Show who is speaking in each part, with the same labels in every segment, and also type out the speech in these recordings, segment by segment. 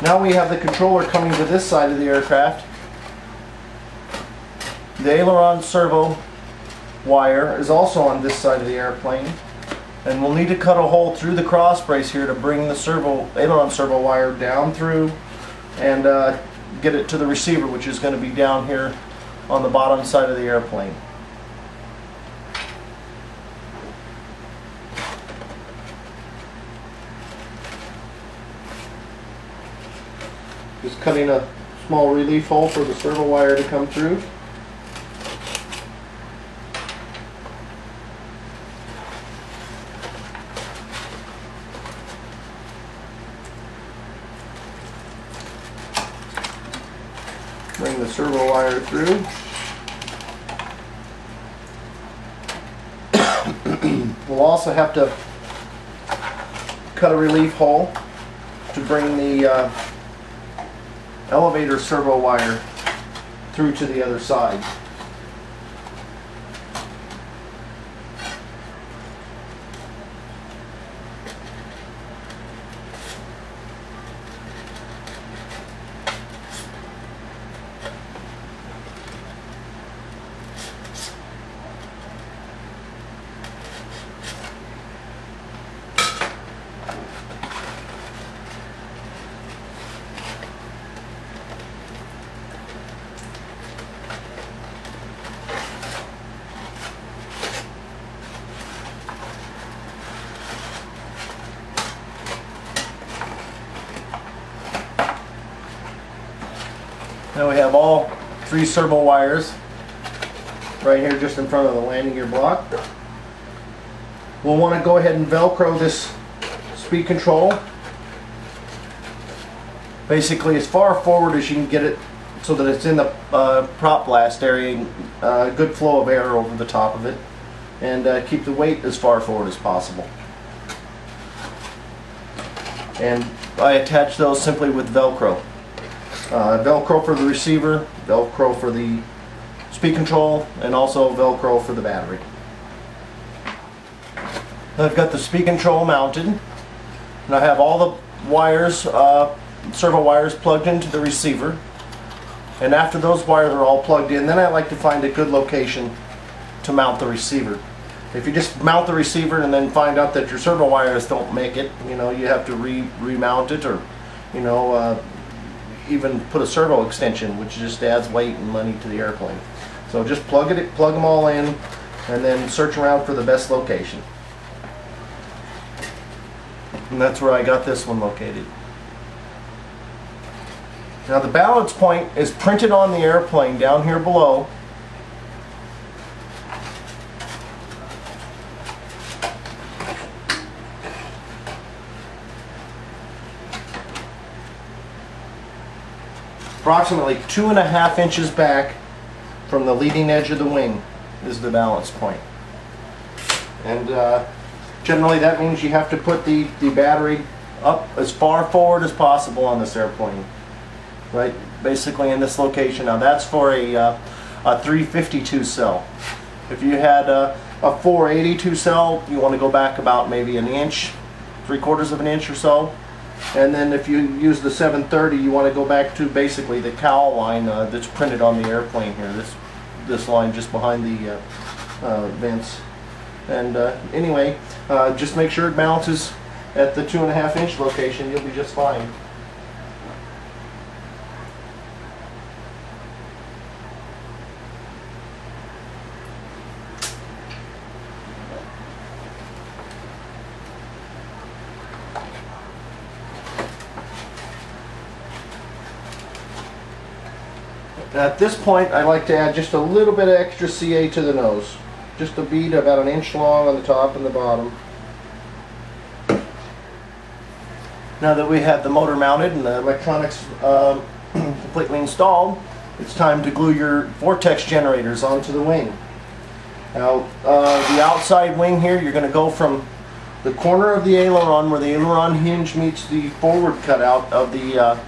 Speaker 1: Now we have the controller coming to this side of the aircraft. The aileron servo wire is also on this side of the airplane. And we'll need to cut a hole through the cross brace here to bring the aileron servo wire down through and get it to the receiver, which is going to be down here on the bottom side of the airplane. Just cutting a small relief hole for the servo wire to come through. Bring the servo wire through. We'll also have to cut a relief hole to bring the elevator servo wire through to the other side. Now we have all 3 servo wires right here just in front of the landing gear block. We'll want to go ahead and Velcro this speed control basically as far forward as you can get it so that it's in the prop blast area, good flow of air over the top of it, and keep the weight as far forward as possible. And I attach those simply with Velcro. Velcro for the receiver, Velcro for the speed control, and also Velcro for the battery. I've got the speed control mounted, and I have all the wires, servo wires plugged into the receiver. And after those wires are all plugged in, then I like to find a good location to mount the receiver. If you just mount the receiver and then find out that your servo wires don't make it, you know, you have to remount it, or you know, even put a servo extension, which just adds weight and money to the airplane. So just plug them all in, and then search around for the best location. And that's where I got this one located. Now the balance point is printed on the airplane down here below. Approximately 2.5 inches back from the leading edge of the wing is the balance point. And generally that means you have to put the battery up as far forward as possible on this airplane. Right, basically in this location. Now that's for a 352 cell. If you had a 482 cell, you want to go back about maybe an inch, 3/4 of an inch or so. And then if you use the 730, you want to go back to basically the cowl line that's printed on the airplane here. This line just behind the vents. And anyway, just make sure it balances at the 2.5 inch location. You'll be just fine. At this point, I like to add just a little bit of extra CA to the nose. Just a bead about 1 inch long on the top and the bottom. Now that we have the motor mounted and the electronics completely installed, it's time to glue your vortex generators onto the wing. Now, the outside wing here, you're going to go from the corner of the aileron where the aileron hinge meets the forward cutout of the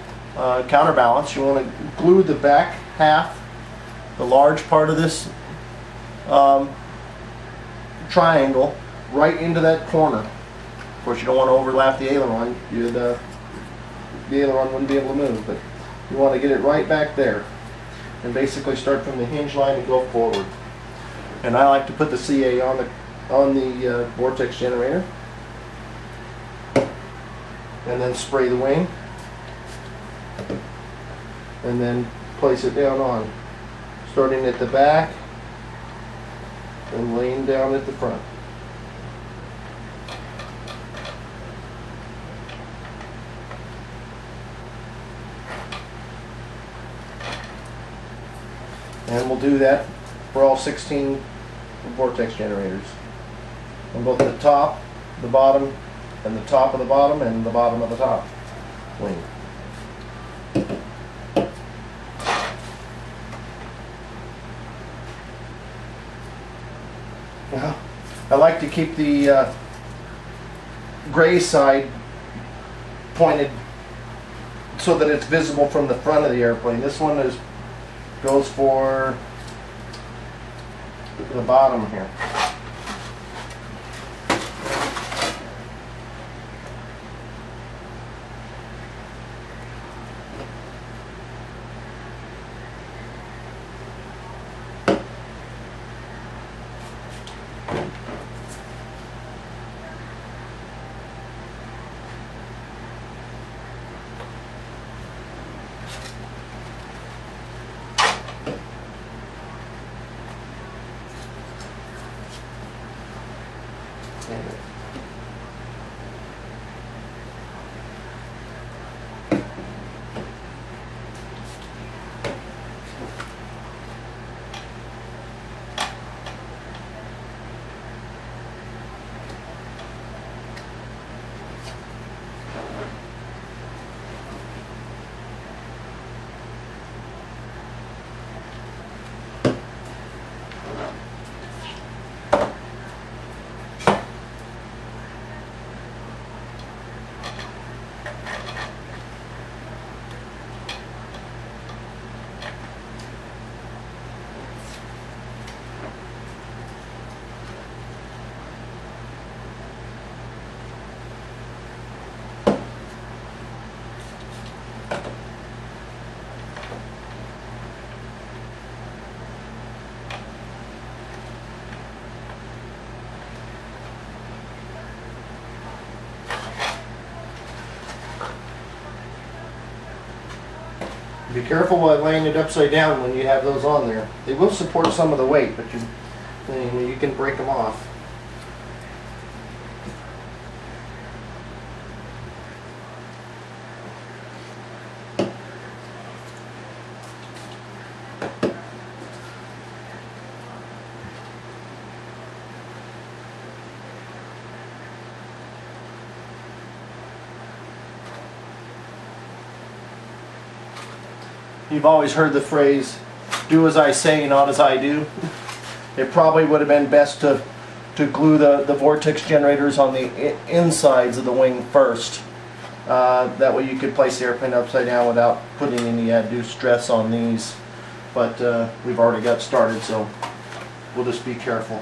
Speaker 1: counterbalance. You want to glue the back half, the large part of this triangle, right into that corner. Of course, you don't want to overlap the aileron. You'd the aileron wouldn't be able to move. But you want to get it right back there, and basically start from the hinge line and go forward. And I like to put the CA on the vortex generator, and then spray the wing, and then place it down on, starting at the back and laying down at the front. And we'll do that for all 16 vortex generators. On both the top, the bottom, and the top of the bottom, and the bottom of the top wing. Now, I like to keep the gray side pointed so that it's visible from the front of the airplane. This one goes for the bottom here. Be careful while laying it upside down when you have those on there. They will support some of the weight, but you can break them off. You've always heard the phrase, do as I say, not as I do. It probably would have been best to glue the vortex generators on the insides of the wing first. That way you could place the airplane upside down without putting any undue stress on these. But we've already got started, so we'll just be careful.